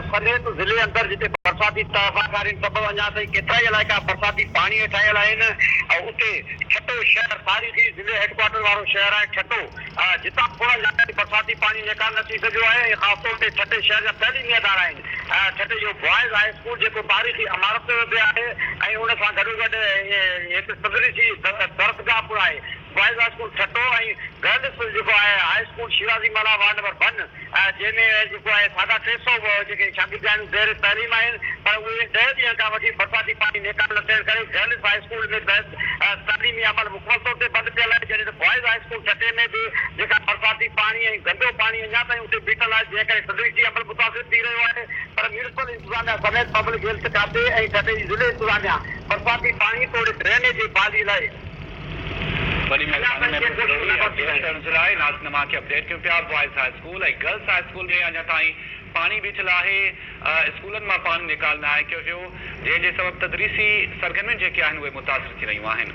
समेत ज़िले अंदर जिते बरसाती तहफ़ाकारियुनि सबबु अञा ताईं केतिरा ई इलाइक़ा बरसाती पाणीअ ठहियल आहिनि ऐं उते छटो शहर तारीख़ी ज़िले हेडक्वार्टर वारो शहर आहे छटो, जितां थोरा जॻह बरसाती पाणी निकाल न थी सघियो आहे ऐं ख़ासि तौर ते छटे शहर जा तइलीमी इदारा आहिनि। छटे जो बॉइज़ हाई स्कूल जेको तारीख़ी इमारत बि आहे ऐं उन सां गॾोगॾु हिकु तदरीसी दर्सगाह बि आहे। बॉइज़ हाई स्कूल छटो ऐं गर्ल्स जेको आहे हाई स्कूल शिवाजी मला वार्ड नंबर 1 जंहिंमें जेको आहे 350 जेके शागिर्द आहिनि ज़ेर तइलीम आहिनि, पर उहे 10 ॾींहनि खां वठी बरसाती पाणी निकाल न थियण करे गर्ल्स हाई स्कूल में तइलीमी अमल मुकमल तौर ते बंदि पियल आहे, जॾहिं त बॉइज़ हाई स्कूल छटे में बि जेका बरसाती पाणी ऐं गंदो पाणी अञा ताईं उते बीठल आहे, जंहिं करे तदरीसी अमल मुतासिर थी रहियो आहे। पर म्यूनिसिपल इंतज़ामिया समेत पब्लिक हेल्थ खाते ऐं छटे जी ज़िले इंतज़ामिया बरसाती पाणी तोड़े ड्रेनेज जी बहाली लाइ बड़ी नाज़िनमा खे अपडेट कयूं पिया। बॉइज़ हाई स्कूल ऐं गर्ल्स हाई स्कूल में अञा ताईं पाणी बीठल आहे, स्कूलनि मां पाणी निकाल न आहे कयो वियो, जंहिंजे सबबु तदरीसी सरगर्मियूं जेके आहिनि उहे मुतासिर थी रहियूं आहिनि।